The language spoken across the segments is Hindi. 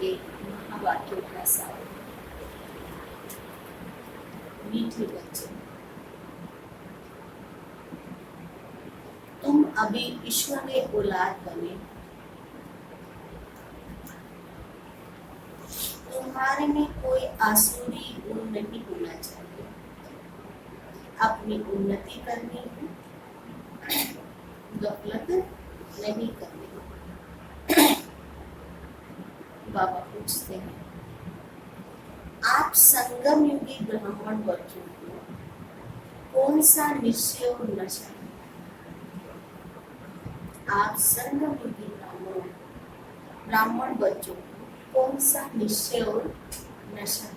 एक महावाक्यों का सार। मीठे बच्चे, तुम अभी ईश्वर के औलाद बने। तुम्हारे में कोई आसुरी गुण नहीं होना चाहिए। अपनी उन्नति करनी है, गफलत नहीं करनी। बाबा पूछते हैं, आप संगम युगी ब्राह्मण बच्चों को कौन सा निश्चय और नशा है? आप संगम युगी ब्राह्मण बच्चों को कौन सा निश्चय और नशा है?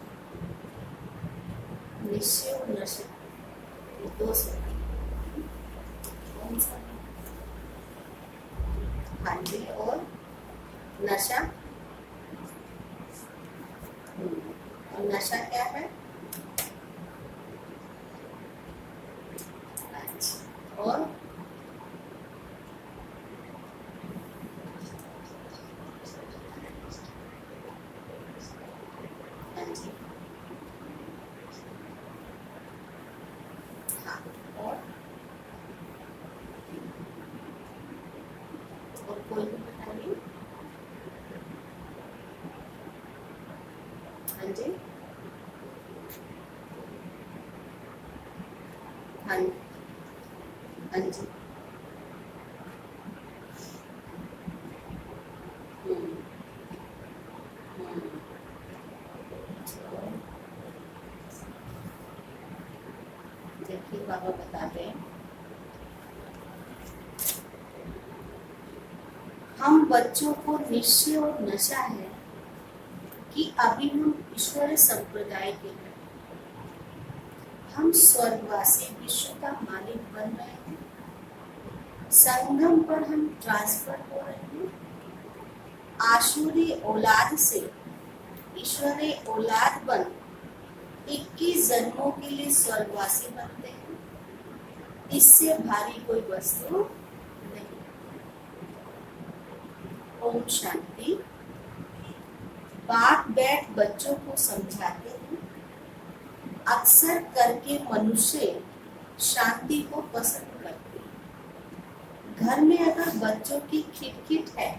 निश्चय और नशा ये दो शब्द कौन सा? हाँ जी, और नशा। और नशा क्या है? अच्छा, और हाँ जी, हाँ, और कोई भी बताइए। हाँ जी, हाँ, हाँ जी, देखिए बाबा बताते हैं, हम बच्चों को निश्चय और नशा है कि अभी हम ईश्वरीय संप्रदाय के हैं। हम स्वर्गवासी विश्व का मालिक बन रहे हैं। संगम पर हम ट्रांसफर हो रहे हैं। आसुरी औलाद से ईश्वरीय औलाद बन 21 जन्मों के लिए स्वर्गवासी बनते हैं। इससे भारी कोई वस्तु नहीं। ओम शांति। बाप बैठ बच्चों को समझाते हैं। अक्सर करके मनुष्य शांति को पसंद करते हैं। घर में अगर बच्चों की खिटखिट है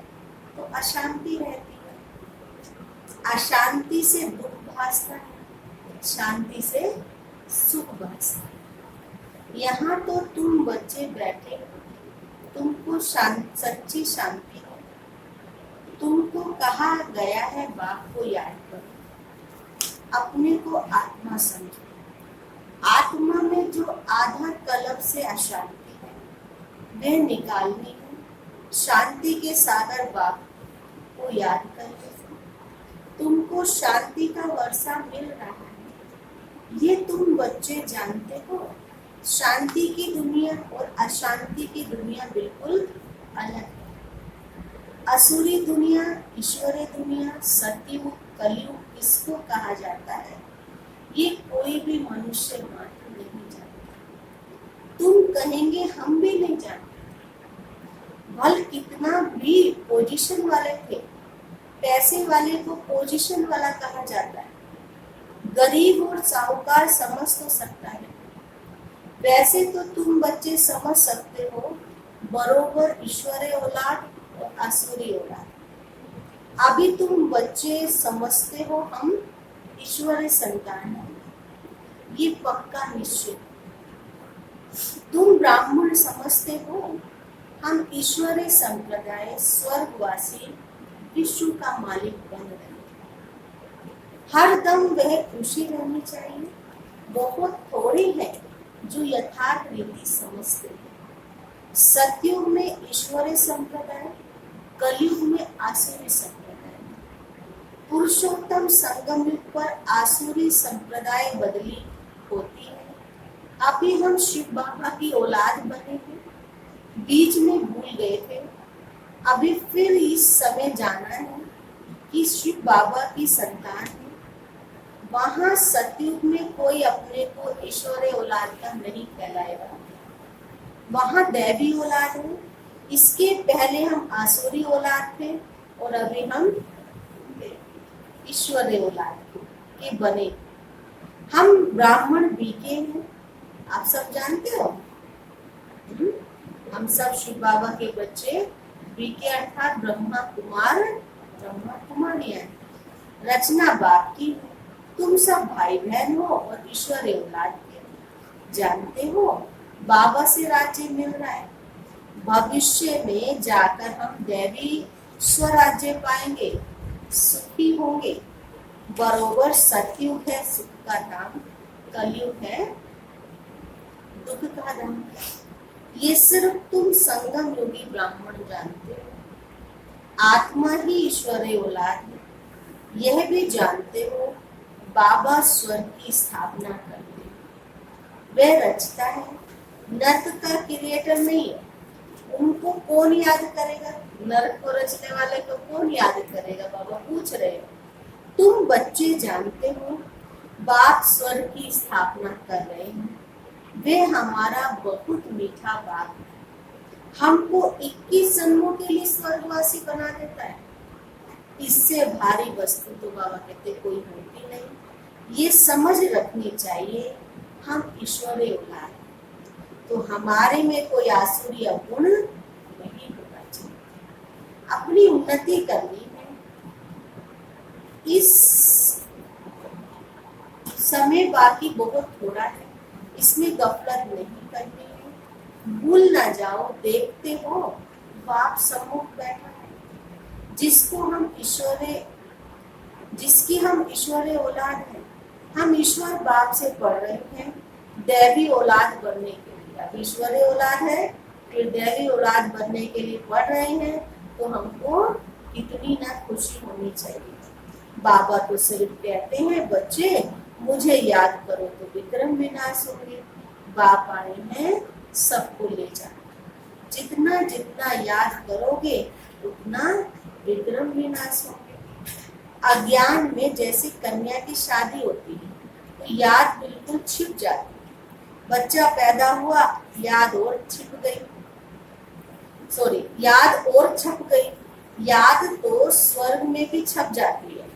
तो अशांति रहती है। अशांति से दुख भासता है, शांति से सुख भासता है। यहाँ तो तुम बच्चे बैठे हो, तुमको सच्ची शांति है। तुमको कहा गया है बाप को याद करो, अपने को आत्मा समझो। आत्मा में जो आधा कल्प से अशांति है वह निकालनी है। शांति के सागर बाप को याद करके तुमको शांति का वर्षा मिल रहा है। ये तुम बच्चे जानते हो। शांति की दुनिया और अशांति की दुनिया बिल्कुल अलग है। असुरी दुनिया, ईश्वरीय दुनिया, सतयुग, कलयुग किसको कहा जाता है ये कोई भी मनुष्य मात्र नहीं जानता। तुम कहेंगे हम भी नहीं जानते। भल कितना भी पोजीशन वाले थे, पैसे वाले को पोजीशन वाला कहा जाता है। गरीब और साहूकार समझ तो सकता है। वैसे तो तुम बच्चे समझ सकते हो बरोबर ईश्वरीय औलाद और आसुरी औलाद। अभी तुम बच्चे समझते हो हम ईश्वरीय संतान हैं, ये पक्का निश्चित। तुम ब्राह्मण समझते हो हम ईश्वरीय संप्रदाय स्वर्गवासी विश्व का मालिक बन रहे हैं। हर दम वह खुशी रहनी चाहिए। बहुत थोड़े हैं जो यथार्थ रीति समझते हैं। सतयुग में ईश्वरीय संप्रदाय, कलयुग में आसुरी संप्रदाय। पुरुषोत्तम संगम युग पर आसुरी संप्रदाय बदली होती है। अभी हम शिव बाबा की औलाद बने हैं, बीच में भूल गए थे। अभी फिर इस समय जाना है कि शिव बाबा की संतान है। वहां सतयुग में कोई अपने को ईश्वरीय औलाद का नहीं कहलाएगा, वहां दैवी औलाद है। इसके पहले हम आसुरी औलाद थे और अभी हम ईश्वरीय औलाद के बने। हम ब्राह्मण बीके हैं, आप सब जानते हो। हम सब शिव बाबा के बच्चे बीके अर्थात ब्रह्मा कुमार ब्रह्मा कुमारियां। रचना बाप की है। तुम सब भाई बहन हो और ईश्वरीय औलाद के। जानते हो बाबा से राज्य मिल रहा है। भविष्य में जाकर हम दैवी स्वराज्य पाएंगे, सुखी होंगे। बरोबर सतयुग है सुख का धाम, कलयुग है दुख का धाम। ये सिर्फ तुम संगम योगी ब्राह्मण जानते हो। आत्मा ही ईश्वरीय औलाद है। यह भी जानते हो बाबा स्वर्ग की स्थापना करते हैं। वह रचता है, नर्क का क्रिएटर नहीं है। उनको कौन याद करेगा? नर्क को रचने वाले को कौन याद करेगा? बाबा पूछ रहे हो। तुम बच्चे जानते हो बाप स्वर्ग की स्थापना कर रहे हैं। वे हमारा बहुत मीठा बाप है। हमको 21 जन्मों के लिए स्वर्गवासी बना देता है। इससे भारी वस्तु तो बाबा कहते कोई होती नहीं। ये समझ रखनी चाहिए हम ईश्वरीय औलाद हैं, तो हमारे में कोई आसुरी गुण नहीं होना चाहिए। अपनी उन्नति करनी है। इस समय बाकी बहुत थोड़ा है, इसमें गफलत नहीं करनी है। भूल ना जाओ, देखते हो बाप सम्मुख बैठा है, जिसकी हम ईश्वरीय औलाद हैं। हम ईश्वर बाप से पढ़ रहे हैं दैवी औलाद बनने के लिए। अब ईश्वरीय औलाद है फिर दैवी औलाद बनने के लिए पढ़ रहे हैं, तो हमको कितनी ना खुशी होनी चाहिए। बाबा तो सिर्फ कहते हैं बच्चे मुझे याद करो तो विक्रम विनाश होंगे। बाप आए हैं सबको ले जाना। जितना जितना याद करोगे उतना विक्रम विनाश होंगे। अज्ञान में जैसे कन्या की शादी होती है तो याद बिल्कुल छिप जाती है। बच्चा पैदा हुआ, याद और छिप गई, याद और छप गई। याद तो स्वर्ग में भी छप जाती है,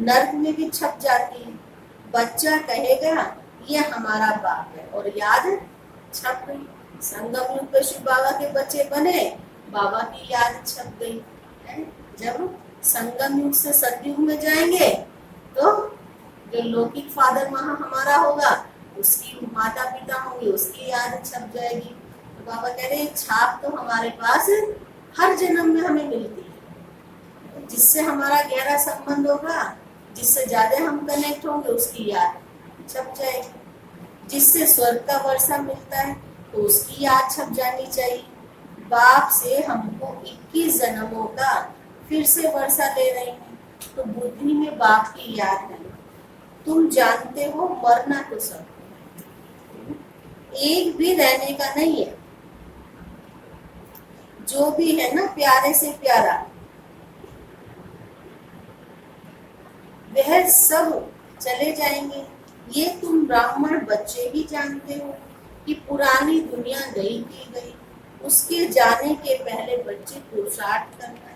नर्क में भी छप जाती है। बच्चा कहेगा ये हमारा बाप है और याद छप गई। संगम युग पे शिव बाबा के बच्चे बने, बाबा की याद छप गई है। जब संगम युग से सतयुग में जाएंगे तो जो लौकिक फादर वहां हमारा होगा उसकी माता पिता होंगे, उसकी याद छप जाएगी। तो बाबा कह रहे छाप तो हमारे पास हर जन्म में हमें मिलती है। जिससे हमारा गहरा संबंध होगा, जिससे ज्यादा हम कनेक्ट होंगे, उसकी याद छप जाएगी। जिससे स्वर्ग का वर्षा मिलता है तो उसकी याद छप जानी चाहिए। बाप से हमको 21 जन्मों का फिर से वर्षा ले रहे हैं, तो बुद्धि में बाप की याद है। तुम जानते हो मरना तो सब, एक भी रहने का नहीं है। जो भी है ना प्यारे से प्यारा, वह सब चले जाएंगे। ये तुम ब्राह्मण बच्चे भी जानते हो कि पुरानी दुनिया गई की गई, उसके जाने के पहले बच्चे पुरुषार्थ करना है।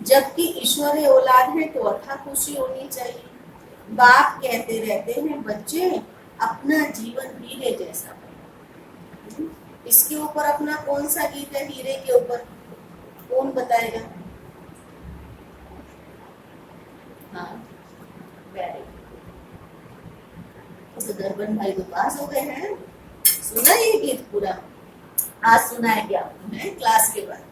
जबकि ईश्वरीय औलाद है तो अथा खुशी होनी चाहिए। बाप कहते रहते हैं बच्चे अपना जीवन हीरे जैसा है। इसके ऊपर अपना कौन सा गीत है हीरे के ऊपर, कौन बताएगा? हाँ, वेरी तो दरबन भाई तो पास हो गए हैं। सुना ये गीत पूरा? आज सुना है क्या आपने क्लास के बाद?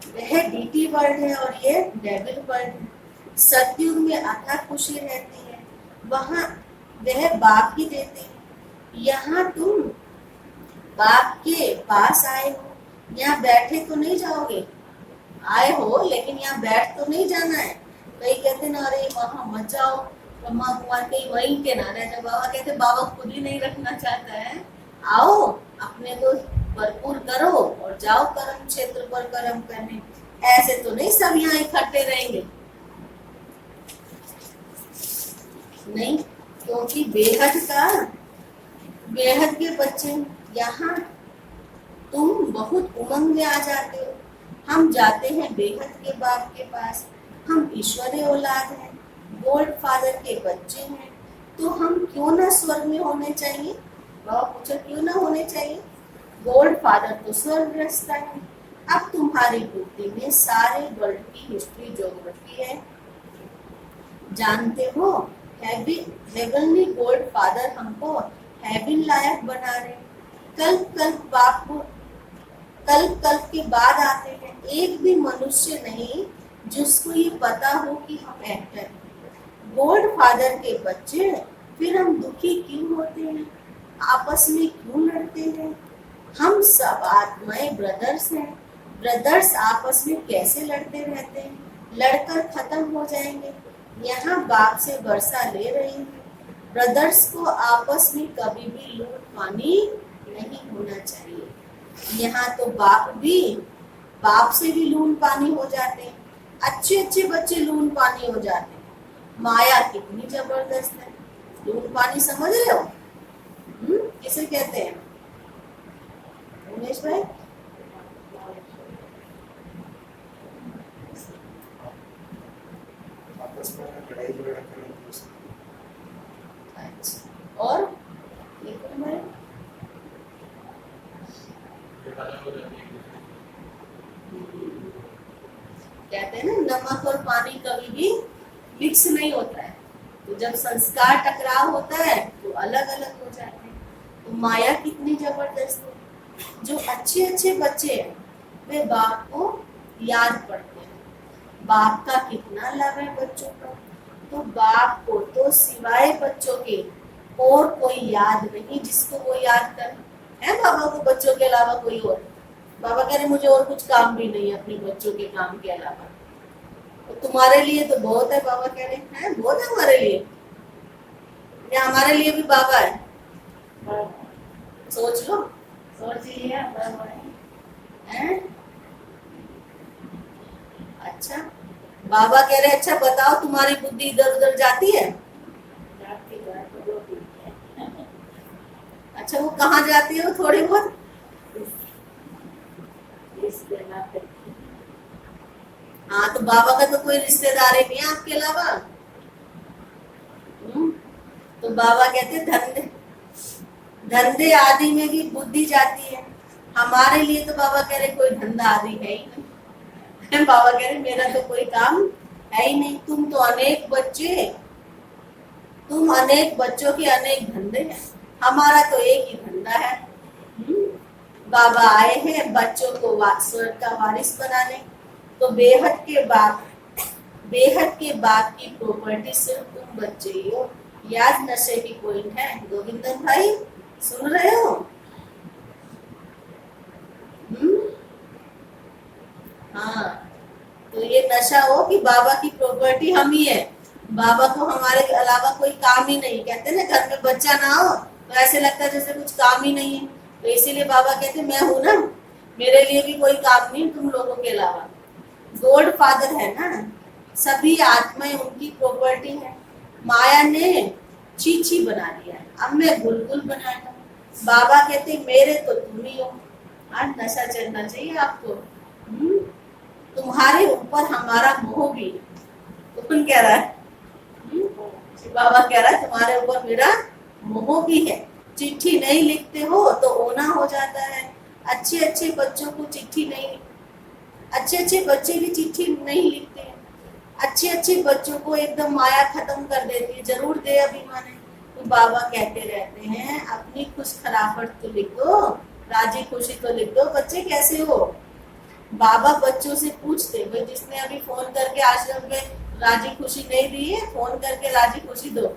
वह डीटी वर्ल्ड है और ये डेविल वर्ल्ड है। सतयुग में अथा खुशी रहती है, वहाँ वह बाप ही देते हैं। यहाँ तुम बाप के पास आए हो, यहाँ बैठे तो नहीं जाओगे। आए हो लेकिन यहाँ बैठ तो नहीं जाना है। कई कहते ना अरे वहाँ मत जाओ, ब्रह्मा कुमार कहीं वहीं के ना रह जाओ। बाबा कहते बाबा खुद ही नहीं रखना चाहता है। आओ अपने को भरपूर करो और जाओ कर्म क्षेत्र पर कर्म करने। ऐसे तो नहीं सब यहाँ इकट्ठे रहेंगे, नहीं, क्योंकि बेहद के बच्चे यहाँ तुम बहुत उमंग में आ जाते हो। हम जाते हैं बेहद के बाप के पास, हम ईश्वरीय औलाद हैं, गॉड फादर के बच्चे हैं, तो हम क्यों ना स्वर्ग में होने चाहिए? बाबा पूछा क्यों ना होने चाहिए? गॉड फादर तो स्वर्गग्रस्त है। अब तुम्हारी बुद्धि में सारे वर्ल्ड की हिस्ट्री ज्योग्राफी है, जानते हो हेवनली गॉड फादर हमको हेवन लायक बना रहे, कल्प कल्प बाप को कल्प कल्प के बाद आते हैं, एक भी मनुष्य नहीं जिसको ये पता हो कि हम एक्टर हैं, गॉड फादर के बच्चे, फिर हम दुखी क्यों होते हैं, आपस में क्यों लड़ते हैं? हम सब आत्माएं ब्रदर्स हैं, ब्रदर्स आपस में कैसे लड़ते रहते हैं? लड़कर खत्म हो जाएंगे। यहाँ बाप से वर्षा ले रही हैं, ब्रदर्स को आपस में कभी भी लूट पानी नहीं होना चाहिए। यहाँ तो बाप से भी लून पानी हो जाते हैं, अच्छे अच्छे बच्चे लून पानी हो जाते हैं। माया कितनी जबरदस्त है। लून पानी समझ रहे हो? किसे कहते हैं उमेश भाई? अच्छा, और कहते हैं ना नमक और पानी कभी भी मिक्स नहीं होता है, तो जब संस्कार टकराव होता है तो अलग अलग हो जाते हैं। तो माया कितनी जबरदस्त है। जो अच्छे अच्छे बच्चे हैं वे बाप को याद पड़ते हैं, बाप का कितना लव है बच्चों पर। तो बाप को तो सिवाय बच्चों के और कोई याद नहीं जिसको वो याद करे। है बाबा को बच्चों के अलावा कोई और? बाबा कह रहे मुझे और कुछ काम भी नहीं है अपने बच्चों के काम के अलावा। तो तुम्हारे लिए तो बहुत है, बाबा कह रहे हैं बहुत है हमारे लिए, या हमारे लिए भी बाबा है? सोच लो, सोच लिया है? अच्छा, बाबा कह रहे अच्छा बताओ तुम्हारी बुद्धि इधर उधर जाती है? अच्छा, वो कहाँ जाती है? वो थोड़ी बहुत हाँ, तो बाबा का तो कोई रिश्तेदार ही नहीं है आपके अलावा। तो बाबा कहते धंधे धंधे आदि में भी बुद्धि जाती है। हमारे लिए तो बाबा कह रहे कोई धंधा आदि है ही नहीं। बाबा कह रहे मेरा तो कोई काम है ही नहीं। तुम अनेक बच्चों के अनेक धंधे हैं, हमारा तो एक ही धंधा है। बाबा आए हैं बच्चों को स्वर्ग का वारिस बनाने। तो बेहद के बाप की प्रॉपर्टी सिर्फ तुम बच्चे ही हो। याद नशे की पॉइंट है गोविंदन भाई, सुन रहे हो? हाँ, तो ये नशा हो कि बाबा की प्रॉपर्टी हम ही है, बाबा को हमारे अलावा कोई काम ही नहीं। कहते ना घर में बच्चा ना हो तो ऐसे लगता है जैसे कुछ काम ही नहीं है। तो इसीलिए बाबा कहते मैं हूं ना, मेरे लिए भी कोई काम नहीं तुम लोगों के अलावा। गॉड फादर है ना, सभी आत्माएं उनकी प्रॉपर्टी है। माया ने चीची बना दिया, अब मैं गुलगुल बनाया। बाबा कहते मेरे तो तुम ही हो। आज नशा चढ़ना चाहिए आपको। तुम्हारे ऊपर हमारा मोह भी। तो कौन कह रहा है? बाबा कह रहा है तुम्हारे ऊपर मेरा मोह भी है। चिट्ठी नहीं लिखते हो तो ओना हो जाता है। अच्छे अच्छे बच्चों को चिट्ठी नहीं, अच्छे अच्छे बच्चे भी चिट्ठी नहीं लिखते हैं। अच्छे अच्छे बच्चों को एकदम माया खत्म कर देती है, जरूर दे अभिमान है। तो बाबा कहते रहते हैं अपनी खुश खराफट तो लिख दो, राजी खुशी तो लिख दो। बच्चे कैसे हो? बाबा बच्चों से पूछते भाई जिसने अभी फोन करके आश्रम में राजी खुशी नहीं दी है, फोन करके राजी खुशी दो।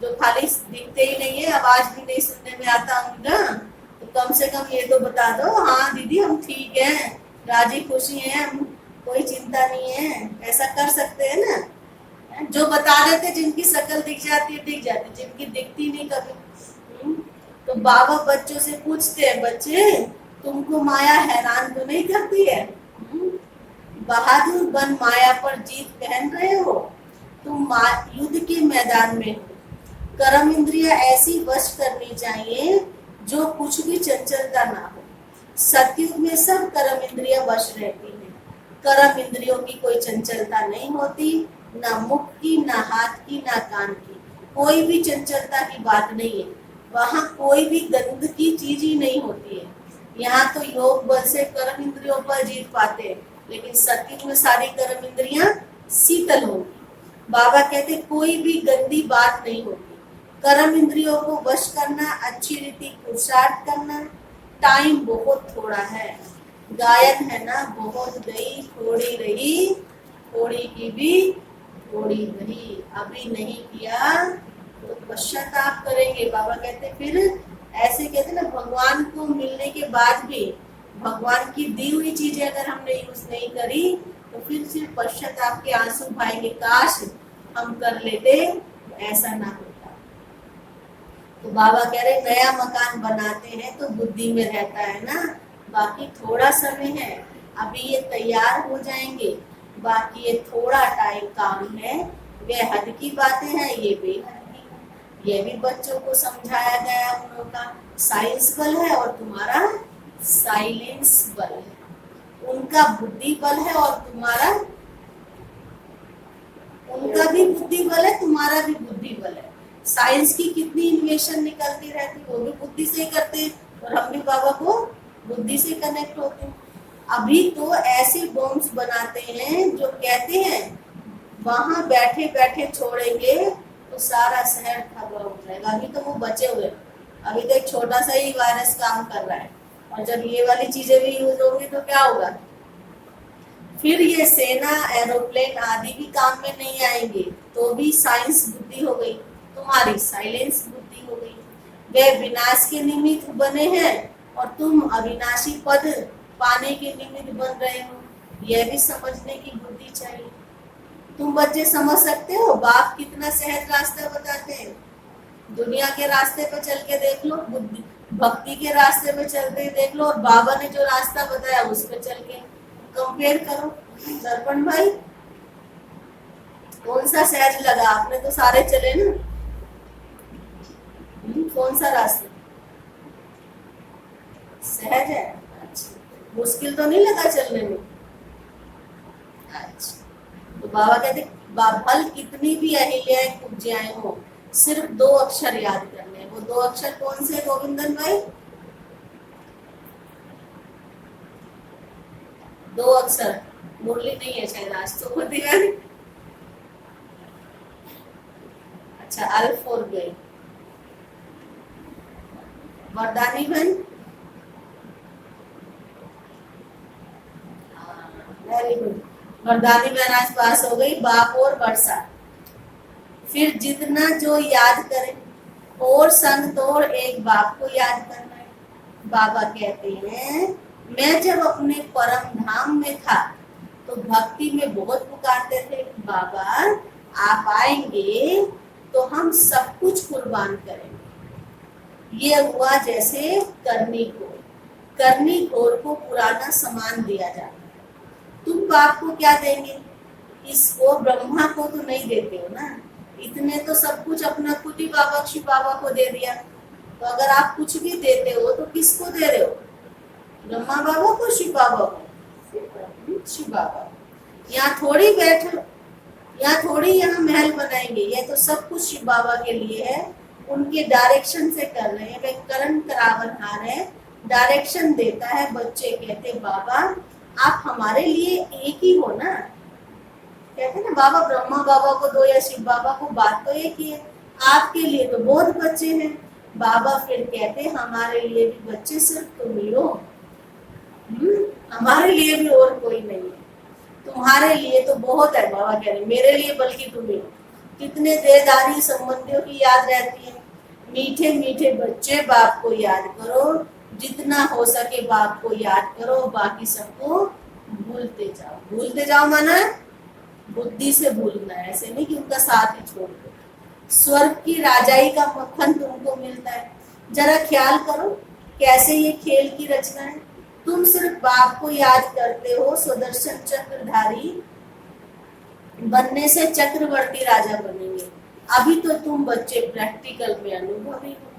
जो खाली दिखते ही नहीं है, आवाज भी नहीं सुनने में आता होगा, तो कम से कम ये तो बता दो हाँ दीदी हम ठीक हैं, राजी खुशी हैं, हम कोई चिंता नहीं है। ऐसा कर सकते हैं ना। जो बता देते जिनकी शक्ल दिख जाती है, जिनकी दिखती नहीं कभी। तो बाबा बच्चों से पूछते हैं बच्चे तुमको माया हैरान तो नहीं करती है? बहादुर बन माया पर जीत पहन रहे हो। तुम युद्ध के मैदान में हो। कर्म इंद्रिया ऐसी वश करनी चाहिए जो कुछ भी चंचलता ना हो। सतयुग में सब कर्म इंद्रियां वश रहती हैं। कर्म इंद्रियों की कोई चंचलता नहीं होती, ना मुख की, ना हाथ की, ना कान की, कोई भी चंचलता की बात नहीं है। वहाँ कोई भी गंध की चीज ही नहीं होती है। यहाँ तो योग बल से कर्म इंद्रियों पर जीत पाते हैं, लेकिन सतयुग में सारी कर्म इंद्रियां शीतल होंगी। बाबा कहते कोई भी गंदी बात नहीं होती। कर्म इंद्रियों को वश करना, अच्छी रीति पुरुषार्थ करना, टाइम बहुत थोड़ा है। गायन है ना, बहुत गई थोड़ी रही, थोड़ी की भी थोड़ी रही। अभी नहीं किया तो पश्चाताप करेंगे। बाबा कहते फिर ऐसे कहते ना, भगवान को मिलने के बाद भी भगवान की दी हुई चीजें अगर हमने यूज नहीं करी तो फिर सिर्फ पश्चाताप के आंसू बहाएंगे, काश हम कर लेते, ऐसा ना होता। तो बाबा कह रहे नया मकान बनाते हैं तो बुद्धि में रहता है ना, बाकी थोड़ा समय है, अभी ये तैयार हो जाएंगे, बाकी ये थोड़ा टाइम काम है। वे हद की बातें हैं, ये बेहद की। ये भी बच्चों को समझाया गया उन लोगों का। साइंस बल है और तुम्हारा साइलेंस बल है। उनका बुद्धि बल है और तुम्हारा, उनका भी बुद्धि बल है, तुम्हारा भी बुद्धि बल है। साइंस की कितनी इन्वेशन निकलती रहती, वो भी बुद्धि से ही करते हैं, और हम भी बाबा को बुद्धि से कनेक्ट होते हैं। अभी तो ऐसे बॉम्ब्स बनाते हैं जो कहते हैं वहां बैठे बैठे छोड़ेंगे तो सारा शहर खबर हो जाएगा। अभी तो वो बचे हुए, अभी तो एक छोटा सा ही वायरस काम कर रहा है, और जब ये वाली चीजें भी यूज होंगी तो क्या होगा। फिर ये सेना, एरोप्लेन आदि भी काम में नहीं आएंगे, तो भी साइंस बुद्धि हो गई, तुम्हारी साइलेंस बुद्धि हो गई। वे विनाश के निमित्त बने हैं और तुम अविनाशी पद पाने के निमित्त बन रहे हो, यह भी समझने की बुद्धि चाहिए। तुम बच्चे समझ सकते हो बाप कितना सहज रास्ता बताते हैं। दुनिया के रास्ते पे चल के देख लो, बुद्धि भक्ति के रास्ते पे चलते देख लो, और बाबा ने जो रास्ता बताया उस पे चल के कंपेयर करो। दर्पण भाई कौन सा सहज लगा, आपने तो सारे चले ना, कौन सा रास्ता सहज है? अच्छा, मुश्किल तो नहीं लगा चलने में? अच्छा, तो बाबा कहते भल कितनी भी अहिल्याएं कुब्जियाएं हो, सिर्फ 2 अक्षर याद करने। वो 2 अक्षर कौन से गोविंदन भाई? 2 अक्षर, मुरली नहीं है शायद आज तो खुद दिया। अच्छा, अल्फ और गई। वरदानी बहन, वेरी गुड। वरदानी बहन आज पास हो गई। बाप और वर्षा। फिर जितना जो याद करे, और संग तोड़ एक बाप को याद करना है। बाबा कहते हैं मैं जब अपने परम धाम में था तो भक्ति में बहुत पुकारते थे, बाबा आप आएंगे तो हम सब कुछ कुर्बान करेंगे। ये हुआ जैसे करनी घोर को पुराना सामान दिया जाता है। तुम बाप को क्या देंगे? इसको ब्रह्मा को तो नहीं देते हो ना, इतने तो सब कुछ अपना खुद ही बाबा शिव बाबा को दे दिया। तो अगर आप कुछ भी देते हो तो किसको दे रहे हो? ब्रह्मा बाबा को, शिव बाबा को? शिव बाबा। यहाँ थोड़ी बैठो, यहाँ थोड़ी यहाँ महल बनाएंगे, ये तो सब कुछ शिव बाबा के लिए है, उनके डायरेक्शन से कर रहे हैं। वे करण करावनहार है, डायरेक्शन देता है। बच्चे कहते बाबा आप हमारे लिए एक ही हो ना। कहते ना बाबा ब्रह्मा बाबा को दो या शिव बाबा को, बात तो एक ही है। आपके लिए तो बहुत बच्चे हैं। बाबा फिर कहते हमारे लिए भी बच्चे सिर्फ तुम ही हो, हमारे लिए भी और कोई नहीं है, तुम्हारे लिए तो बहुत है। बाबा कह रहे मेरे लिए बल्कि तुम ही हो। कितने देदारी संबंधियों की याद रहती है। मीठे मीठे बच्चे बाप को याद करो, जितना हो सके बाप को याद करो, बाकी सबको भूलते जाओ। भूलते जाओ माना बुद्धि से भूलना है, ऐसे नहीं कि उनका साथ ही छोड़ दो। स्वर्ग की राजाई का मक्खन तुमको मिलता है। जरा ख्याल करो कैसे ये खेल की रचना है। तुम सिर्फ बाप को याद करते हो, सुदर्शन चक्रधारी बनने से चक्रवर्ती राजा बनेंगे। अभी तो तुम बच्चे प्रैक्टिकल में अनुभवी हो।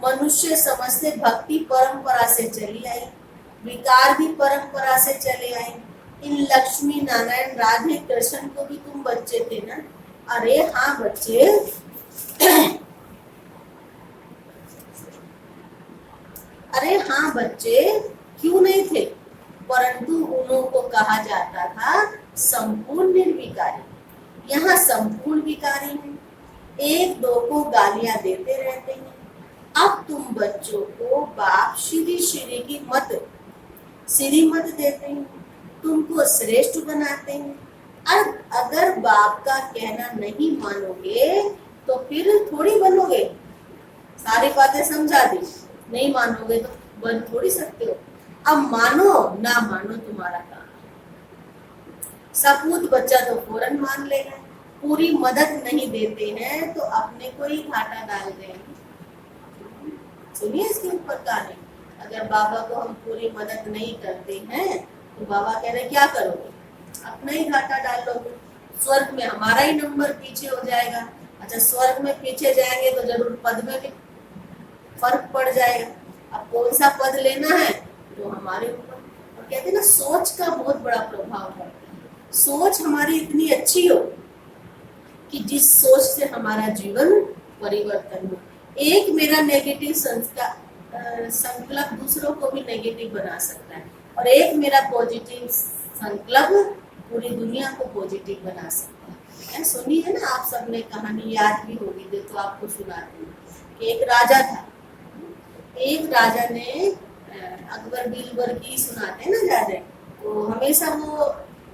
मनुष्य समझते भक्ति परंपरा से चली आई, विकार भी परंपरा से चले आए। इन लक्ष्मी नारायण राधे कृष्ण को भी तुम बच्चे थे ना? अरे हाँ बच्चे, अरे हाँ बच्चे, क्यों नहीं थे? परंतु उन्हों को कहा जाता था संपूर्ण निर्विकारी। यहाँ संपूर्ण विकारी हैं, एक दो को गालियां देते रहते हैं। अब तुम बच्चों को बाप श्री श्री की मत श्री मत देते हैं, तुमको श्रेष्ठ बनाते हैं। अब अगर बाप का कहना नहीं मानोगे तो फिर थोड़ी बनोगे। सारी बातें समझा दी, नहीं मानोगे तो बन थोड़ी सकते हो। अब मानो ना मानो तुम्हारा काम। सपूत बच्चा तो फौरन मान लेगा। पूरी मदद नहीं देते हैं तो अपने को ही घाटा डाल रहे हैं। सुनिए इसके ऊपर कहानी। अगर बाबा को हम पूरी मदद नहीं करते हैं तो बाबा कह रहे क्या करोगे? अपना ही घाटा डाल लोगे। स्वर्ग में हमारा ही नंबर पीछे हो जाएगा। अच्छा, स्वर्ग में पीछे जाएंगे तो जरूर पद में भी फर्क पड़ जाएगा। अब कौन सा पद लेना है जो हमारे ऊपर। और कहते हैं ना, सोच का बहुत बड़ा प्रभाव है। सोच हमारी इतनी अच्छी हो कि जिस सोच से हमारा जीवन परिवर्तन हो। एक मेरा नेगेटिव संकल्प दूसरों को भी नेगेटिव बना सकता है, और एक मेरा पॉजिटिव संकल्प पूरी दुनिया को पॉजिटिव बना सकता है। सुनी है ना आप सबने, कहानी याद भी होगी तो आपको सुनाती हूँ कि एक राजा था। एक राजा ने अकबर बीरबल की सुनाते हैं ना राजा, तो हमेशा वो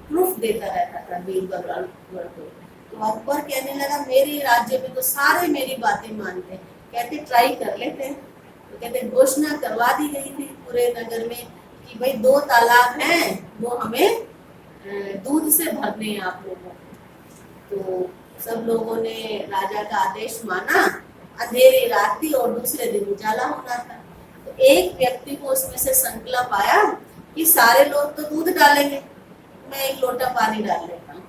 प्रूफ देता रहता था बीरबल को। तो अकबर कहने लगा मेरे राज्य में तो सारे मेरी बातें मानते हैं। कहते ट्राई कर लेते हैं। तो कहते घोषणा करवा दी गई थी पूरे नगर में कि भाई 2 तालाब हैं, वो हमें दूध से भरने हैं आप लोगों। तो सब लोगों ने राजा का आदेश माना। अंधेरी रात थी और दूसरे दिन उजाला होना था। तो एक व्यक्ति को उसमें से संकल्प आया कि सारे लोग तो दूध डालेंगे, मैं 1 लोटा पानी डाल लेता हूँ।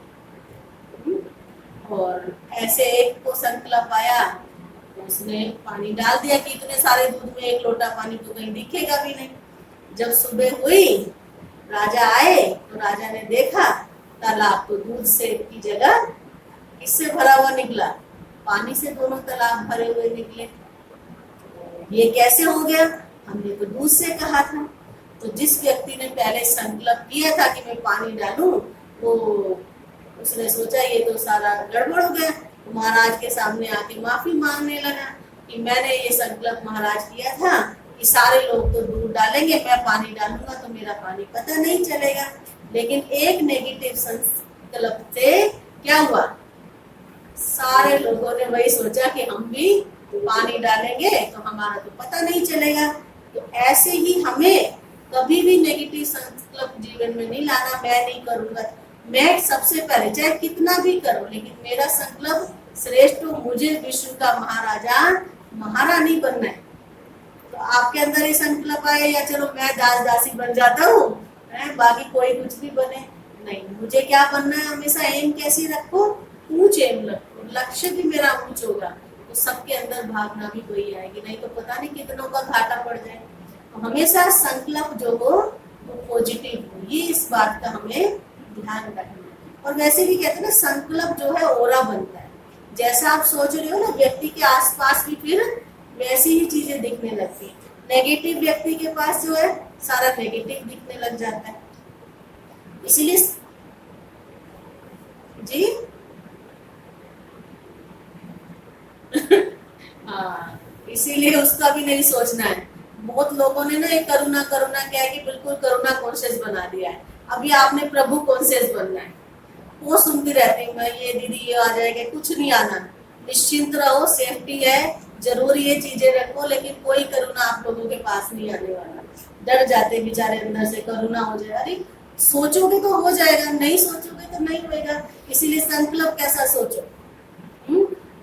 और ऐसे एक को संकल्प आया, तो उसने पानी डाल दिया कि इतने सारे दूध में 1 लोटा पानी तो कहीं दिखेगा भी नहीं। जब सुबह हुई, राजा आए तो राजा ने देखा तालाब तो दूध से की जगह किससे भरा हुआ निकला? पानी से दोनों तालाब भरे हुए निकले। ये कैसे हो गया? हमने तो दूध से कहा था। तो जिस व्यक्ति ने पहले संकल्प किया था कि मैं पानी डालूं, वो उसने सोचा ये तो सारा गड़बड़ हो गया। तो महाराज के सामने आके माफी मांगने लगा कि मैंने ये संकल्प महाराज किया था कि सारे लोग तो दूध डालेंगे, मैं पानी डालूंगा तो मेरा पानी पता नहीं चलेगा। लेकिन एक नेगेटिव संकल्प से क्या हुआ? सारे लोगों ने वही सोचा कि हम भी पानी डालेंगे तो हमारा तो पता नहीं चलेगा। तो ऐसे ही हमें कभी भी नेगेटिव संकल्प जीवन में नहीं लाना। मैं नहीं करूंगा, मैं सबसे पहले चाहे कितना भी करूं, लेकिन मेरा संकल्प श्रेष्ठ हो, मुझे विश्व का महाराजा महारानी बनना है। तो आपके अंदर ये संकल्प आए या चलो मैं दास दासी बन जाता हूँ, बाकी कोई कुछ भी बने, नहीं, मुझे क्या बनना है? हमेशा एम कैसी रखो? ऊंच एम रखो, लक्ष्य भी मेरा ऊंच होगा तो सबके अंदर भावना भी वही आएगी, नहीं तो पता नहीं कितनों का घाटा पड़ जाए। तो हमेशा संकल्प जो हो वो पॉजिटिव हो, ये इस बात का हमें ध्यान रखना है। और वैसे भी कहते हैं ना, संकल्प जो है ओरा बनता है। जैसा आप सोच रहे हो ना, व्यक्ति के आसपास भी फिर वैसी ही चीजें दिखने लगती है। नेगेटिव व्यक्ति के पास जो है सारा नेगेटिव दिखने लग जाता है। इसीलिए जी हाँ, इसीलिए उसका भी नहीं सोचना है। बहुत लोगों ने ना ये करुणा करुणा क्या है कि बिल्कुल करुणा कॉन्शियस बना दिया है। अभी आपने प्रभु कॉन्शियस बनना है। वो सुनती रहती हूँ मैं, ये दीदी ये आ जाएगा, कुछ नहीं आना, निश्चिंत रहो, सेफ्टी है। जरूर ये चीजें रखो, लेकिन कोई करुणा आप लोगों के पास नहीं आने वाला। डर जाते बेचारे अंदर से, करुणा हो जाए। अरे सोचोगे तो हो जाएगा, नहीं सोचोगे तो नहीं होएगा। इसीलिए संकल्प कैसा सोचो।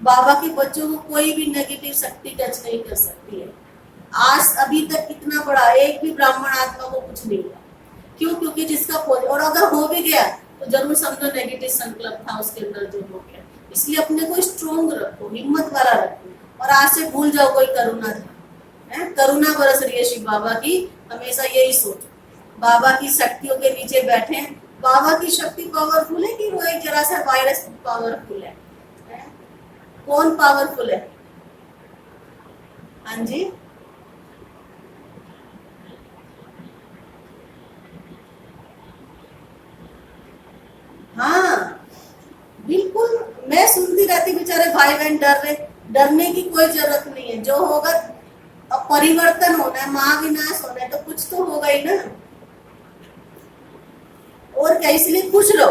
बाबा के बच्चों को कोई भी नेगेटिव शक्ति टच नहीं कर सकती है। आज अभी तक कितना बड़ा एक भी ब्राह्मण आत्मा को कुछ नहीं हुआ। क्यों? क्योंकि जिसका और अगर हो भी गया तो जरूर समझो नेगेटिव संकल्प था उसके अंदर जो हो गया। इसलिए अपने को स्ट्रोंग रखो, हिम्मत वाला रखो, और आज से भूल जाओ कोई करुणा था। करुणा बरस रही है शिव बाबा की, हमेशा यही सोचो। बाबा की शक्तियों के नीचे बैठे हैं। बाबा की शक्ति पावरफुल है कि वो एक जरा सा वायरस पावरफुल है? कौन पावरफुल है? हाँ जी, हाँ बिल्कुल। मैं सुनती रहती, बेचारे भाई बहन डर रहे। डरने की कोई जरूरत नहीं है, जो होगा। अब परिवर्तन होना है, महाविनाश होना है, तो कुछ तो होगा ही ना। और क्या, इसलिए खुश रहो।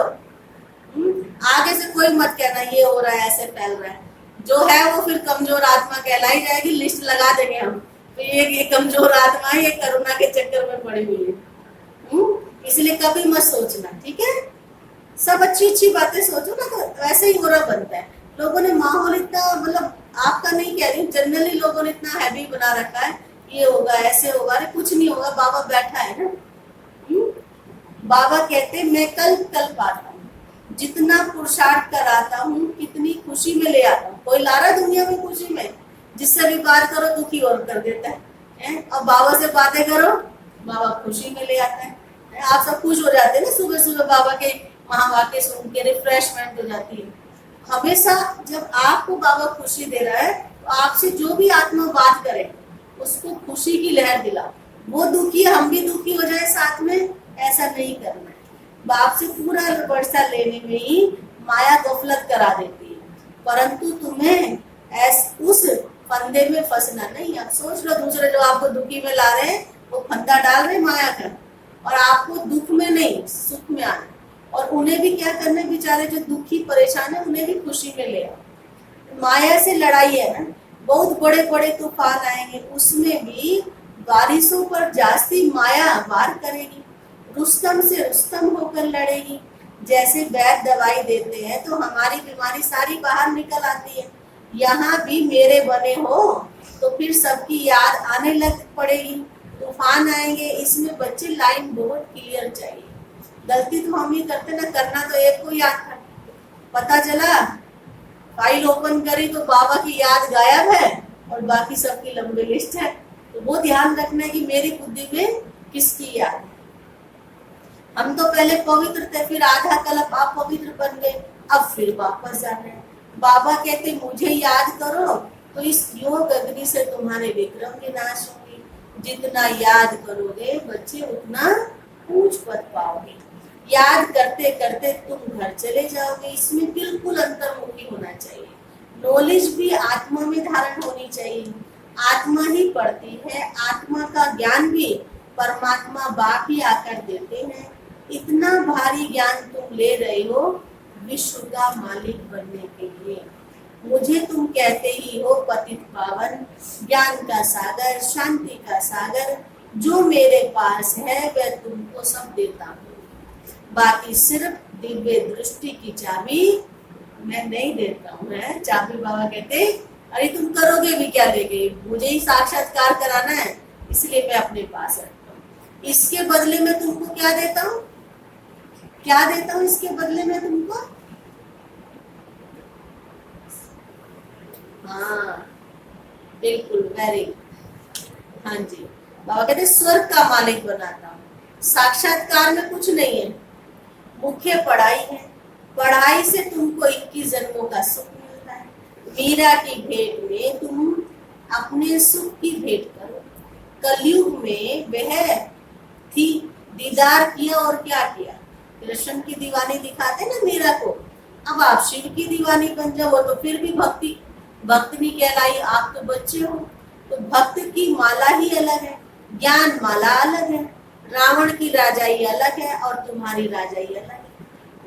आगे से कोई मत कहना ये हो रहा है, ऐसे फैल रहा है। जो है वो फिर कमजोर आत्मा कहलाई जाएगी, लिस्ट लगा देंगे हम। तो ये कमजोर आत्मा है, ये करुणा के चक्कर में पड़ी हुई है। इसलिए कभी मत सोचना, ठीक है। सब अच्छी अच्छी बातें सोचो ना, तो वैसे ही बुरा बनता है। लोगों ने माहौल इतना, मतलब आपका नहीं कह रही हूँ, जनरली लोगों ने इतना हैवी बना रखा है, ये होगा ऐसे होगा। अरे कुछ नहीं होगा, बाबा बैठा है ना। बाबा कहते मैं कल कल पाता हूँ, जितना पुरुषार्थ कराता हूँ कितनी खुशी में ले आता हूँ। कोई ला रहा दुनिया में खुशी में? जिससे भी बात करो दुखी और कर देता है। और बाबा से बातें करो, बाबा खुशी में ले आता है। आप सब खुश हो जाते हैं ना सुबह सुबह, बाबा के महावाक्य सुन के रिफ्रेशमेंट हो जाती है। हमेशा जब आपको बाबा खुशी दे रहा है, तो आपसे जो भी आत्मा बात करे उसको खुशी की लहर दिलाओ। वो दुखी है, हम भी दुखी हो जाए साथ में, ऐसा नहीं करना है। बाप से पूरा वर्षा लेने में ही माया गफलत करा देती है, परंतु तुम्हें उस फंदे में फंसना नहीं। अब सोच लो, दूसरे जो आपको दुखी में ला रहे हैं वो फंदा डाल रहे माया का, और आपको दुख में नहीं सुख में आना। और उन्हें भी क्या करना है, बेचारे जो दुखी परेशान है उन्हें भी खुशी में ले आओ। माया से लड़ाई है ना, बहुत बड़े बड़े तूफान आएंगे, उसमें भी बारिशों पर जास्ती माया वार करेगी, रुस्तम से रुस्तम होकर लड़ेगी। जैसे वैद्य दवाई देते हैं तो हमारी बीमारी सारी बाहर निकल आती है, यहाँ भी मेरे बने हो तो फिर सबकी याद आने लग पड़ेगी। तूफान आएंगे, इसमें बच्चे लाइन बहुत क्लियर चाहिए। गलती तो हम ही करते ना, करना तो एक को याद था। पता चला फाइल ओपन करी तो बाबा की याद गायब है और बाकी सबकी लंबी लिस्ट है। तो वो ध्यान रखना है कि मेरी बुद्धि में किसकी याद है। हम तो पहले पवित्र थे, फिर आधा कल्प आप पवित्र बन गए, अब फिर वापस जाना है। बाबा कहते मुझे याद करो तो इस योग अग्नि से तुम्हारे विक्रम की नाश होंगे। जितना याद करोगे बच्चे उतना ऊंच पद पाओगे। याद करते करते तुम घर चले जाओगे। इसमें बिल्कुल अंतर्मुखी होना चाहिए। नॉलेज भी आत्मा में धारण होनी चाहिए। आत्मा ही पढ़ती है, आत्मा का ज्ञान भी परमात्मा बाप ही आकर देते हैं। इतना भारी ज्ञान तुम ले रहे हो विश्व का मालिक बनने के लिए। मुझे तुम कहते ही हो पतित पावन, ज्ञान का सागर, शांति का सागर। जो मेरे पास है वह तुमको सब देता हूँ, बाकी सिर्फ दिव्य दृष्टि की चाबी मैं नहीं देता हूँ। चाबी बाबा कहते अरे तुम करोगे भी क्या लेके, मुझे ही साक्षात्कार कराना है, इसलिए मैं अपने पास रखता हूँ। इसके बदले में तुमको क्या देता हूँ, क्या देता हूँ इसके बदले में तुमको? हाँ बिल्कुल, वेरी। हाँ जी, बाबा कहते स्वर्ग का मालिक बनाता हूँ। साक्षात्कार में कुछ नहीं है, मुख्य पढ़ाई है। पढ़ाई से तुमको 21 जन्मों का सुख मिलता है। मीरा की भेंट में तुम अपने सुख की भेंट करो। कलयुग में वह थी, दीदार किया और क्या किया, कृष्ण की दीवानी दिखाते ना मीरा को। अब आप शिव की दीवानी बन जाओ तो फिर भी भक्ति भक्त नहीं कहलाई, आप तो बच्चे हो। तो भक्त की माला ही अलग है, ज्ञान माला अलग है। रावण की राजाई अलग है और तुम्हारी राजाई अलग है।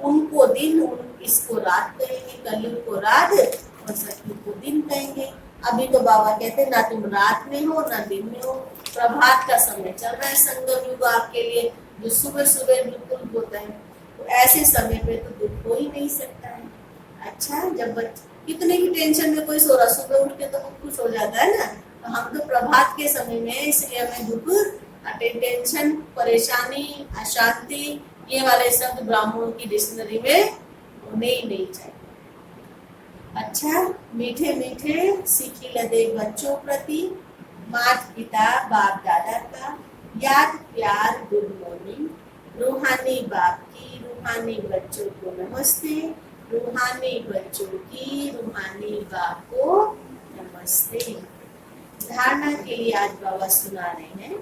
उनको दिन, इसको रात कहेंगे, कलयुग को रात और सतयुग को दिन कहेंगे। अभी तो बाबा कहते ना तुम रात में हो ना दिन में हो, प्रभात का समय चल रहा है संगम युग आपके लिए, जो सुबह सुबह बिल्कुल होता है। तो ऐसे समय पे तो दुख हो ही नहीं सकता है। अच्छा, जब बच्चे कितने भी टेंशन में कोई सो रहा, सुबह उठ के तो वो खुश हो जाता है ना। तो हम तो प्रभात के समय में, इसलिए हमें दुख, टेंशन, परेशानी, अशांति, ये वाले शब्द ब्राह्मणों की डिक्शनरी में होने ही नहीं चाहिए। अच्छा, मीठे मीठे सीखी लदे बच्चों प्रति, माता पिता बाप दादा का याद प्यार गुड मॉर्निंग, रूहानी बाप की रूहानी बच्चों को नमस्ते, रूहानी बच्चों की रूहानी बाप को नमस्ते। धारणा के लिए आज बाबा सुना रहे हैं।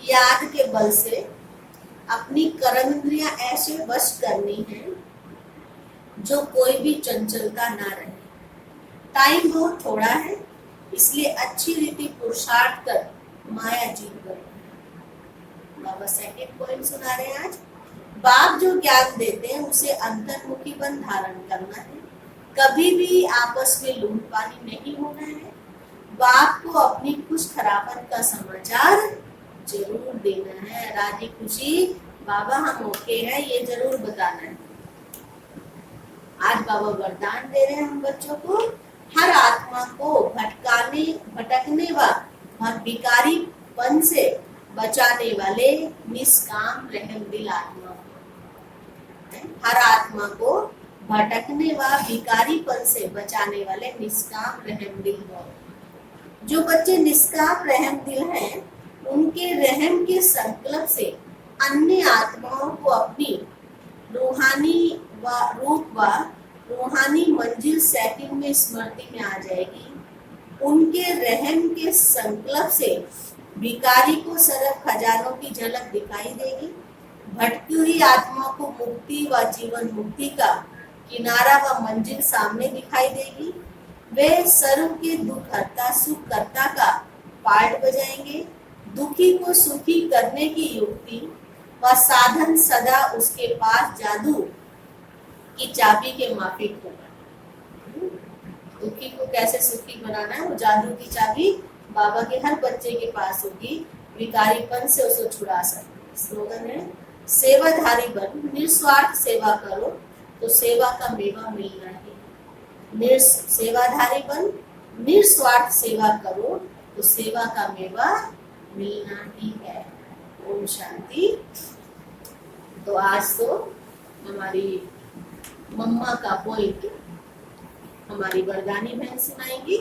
याद के बल से अपनी कर्मेंद्रियां ऐसे वश करनी है जो कोई भी चंचलता ना रहे। टाइम बहुत थोड़ा है, इसलिए अच्छी रीति पुरुषार्थ कर माया जीत करो। बाबा सेकंड पॉइंट सुना रहे हैं आज। बाप जो ज्ञान देते हैं उसे अंतर्मुखी बन धारण करना है, कभी भी आपस में लूट पानी नहीं होना है। बाप को अपनी खुश खराबन का समाचार जरूर देना है। राजी खुशी बाबा हम ओके हैं ये जरूर बताना है। आज बाबा वरदान दे रहे हैं हम बच्चों को, हर आत्मा को भटकने व भिखारीपन से बचाने वाले निष्काम रहम दिल आत्मा को। हर आत्मा को भटकने व भिखारीपन से बचाने वाले निष्काम रहम दिल हो। जो बच्चे निष्काम रहम दिल हैं, उनके रहम के संकल्प से अन्य आत्माओं को अपनी रूहानी व रूप व रूहानी मंजिल सेटिंग में स्मृति में आ जाएगी। उनके रहम के संकल्प से भिखारी को सरल खजानों की झलक दिखाई देगी। भटकी हुई आत्मा को मुक्ति व जीवन मुक्ति का किनारा व मंजिल सामने दिखाई देगी। वे सर्व के दुख हरता सुख करता का पार्ट बजाएंगे। दुखी को सुखी करने की युक्ति व साधन सदा उसके पास जादू की चाबी के माफिक होगा। दुखी को कैसे सुखी बनाना है, वो जादू की चाबी बाबा के हर बच्चे के पास होगी। भिखारीपन से उसे छुड़ा सकते। स्लोगन है सेवाधारी बन, निस्वार्थ सेवा करो तो सेवा का मेवा मिलना ही। सेवाधारी बन, निस्वार्थ सेवा करो तो सेवा का मेवा मिलना ही है। ओम शांति। तो आज तो हमारी मम्मा का पॉइंट हमारी वरदानी बहन सुनाएंगी।